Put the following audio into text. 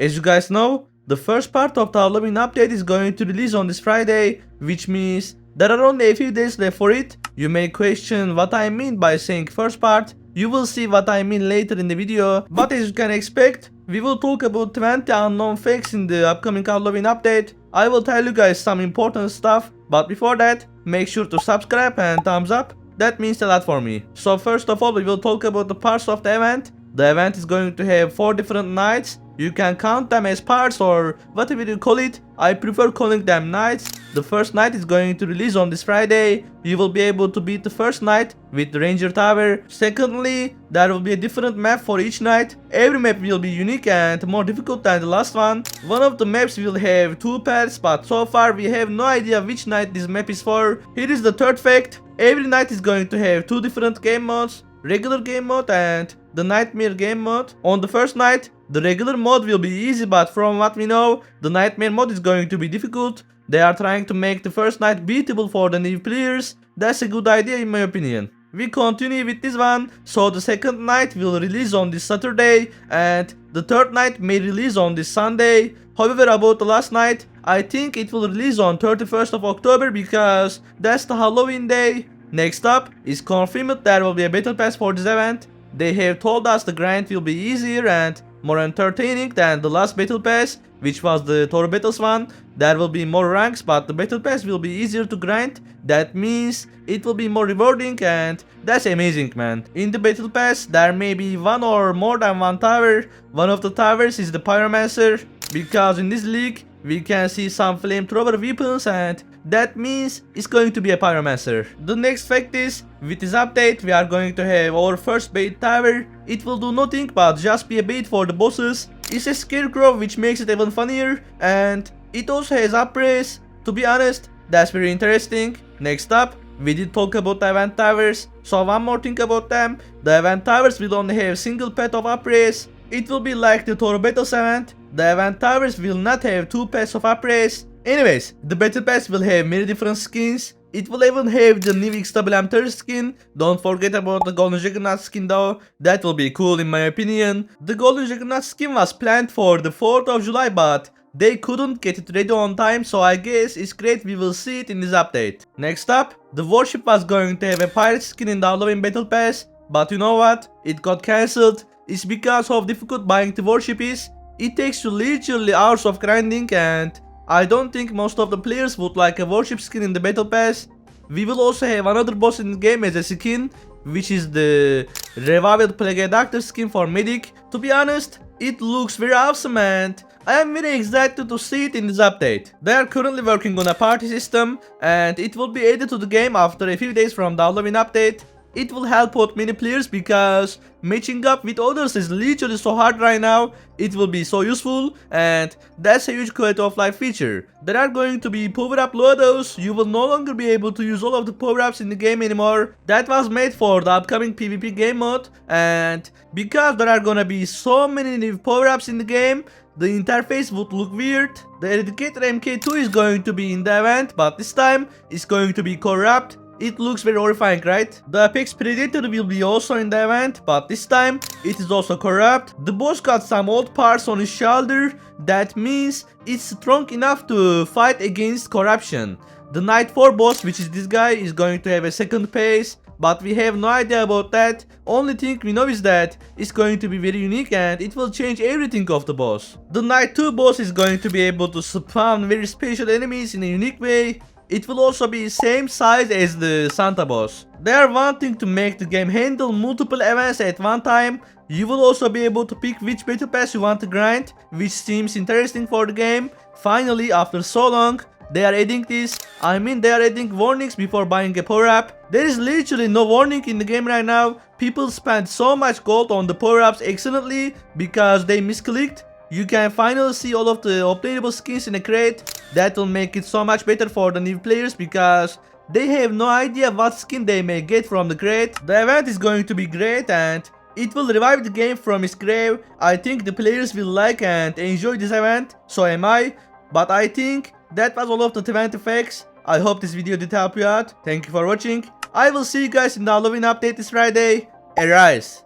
As you guys know, the first part of the Halloween update is going to release on this Friday, which means there are only a few days left for it. You may question what I mean by saying first part. You will see what I mean later in the video, but as you can expect, we will talk about 20 unknown facts in the upcoming Halloween update. I will tell you guys some important stuff, but before that, make sure to subscribe and thumbs up. That means a lot for me. So first of all, we will talk about the parts of the event. The event is going to have 4 different nights. You can count them as parts or whatever you call it. I prefer calling them nights. The first night is going to release on this Friday. You will be able to beat the first night with the Ranger Tower. Secondly, there will be a different map for each night. Every map will be unique and more difficult than the last one. One of the maps will have 2 paths, but so far we have no idea which night this map is for. Here is the third fact. Every night is going to have 2 different game modes. Regular game mode and the nightmare game mode. On the first night, the regular mode will be easy, but from what we know, the nightmare mode is going to be difficult. They are trying to make the first night beatable for the new players. That's a good idea in my opinion. We continue with this one. So the second night will release on this Saturday and the third night may release on this Sunday. However, about the last night, I think it will release on 31st of October because that's the Halloween day. Next up is confirmed there will be a battle pass for this event. They have told us the grind will be easier and more entertaining than the last battle pass, which was the Tower Battles one. There will be more ranks, but the battle pass will be easier to grind. That means it will be more rewarding and that's amazing, man. In the battle pass, there may be one or more than one tower. One of the towers is the Pyromancer, because in this league we can see some flamethrower weapons and that means it's going to be a Pyromancer. The next fact is, with this update we are going to have our first bait tower. It will do nothing but just be a bait for the bosses. It's a scarecrow which makes it even funnier and it also has upraise. To be honest, that's very interesting. Next up, we did talk about the event towers, so one more thing about them. The event towers will only have single path of upraise. It will be like the Tower Battles event. The event towers will not have 2 paths of upraise. Anyways, the battle pass will have many different skins. It will even have the new XWM30 skin. Don't forget about the Golden Juggernaut skin though. That will be cool in my opinion. The Golden Juggernaut skin was planned for the 4th of July, but they couldn't get it ready on time, so I guess it's great we will see it in this update. Next up, the warship was going to have a pirate skin in the Halloween battle pass, but you know what? It got cancelled. It's because how difficult buying the warship is. It takes you literally hours of grinding and I don't think most of the players would like a warship skin in the battle pass. We will also have another boss in the game as a skin, which is the revived Plague Doctor skin for Medic. To be honest, it looks very awesome and I am very excited to see it in this update. They are currently working on a party system and it will be added to the game after a few days from the Halloween update. It will help out many players because matching up with others is literally so hard right now. It will be so useful and that's a huge quality of life feature. There are going to be power up loadouts. You will no longer be able to use all of the power ups in the game anymore. That was made for the upcoming PvP game mode, and because there are gonna be so many new power ups in the game, the interface would look weird. The Eradicator MK2 is going to be in the event, but this time it's going to be corrupt. It looks very horrifying, right? The Apex Predator will be also in the event, but this time it is also corrupt. The boss got some old parts on his shoulder. That means it's strong enough to fight against corruption. The Night 4 boss, which is this guy, is going to have a second phase, but we have no idea about that. Only thing we know is that it's going to be very unique and it will change everything of the boss. The Night 2 boss is going to be able to spawn very special enemies in a unique way. It will also be same size as the Santa boss. They are wanting to make the game handle multiple events at one time. You will also be able to pick which battle pass you want to grind, which seems interesting for the game. Finally, after so long, they are adding this. I mean, they are adding warnings before buying a power up. There is literally no warning in the game right now. People spend so much gold on the power ups accidentally because they misclicked. You can finally see all of the updatable skins in a crate. That will make it so much better for the new players because they have no idea what skin they may get from the crate. The event is going to be great and it will revive the game from its grave. I think the players will like and enjoy this event, so am I. But I think that was all of the 20 facts. I hope this video did help you out. Thank you for watching. I will see you guys in the Halloween update this Friday. Arise!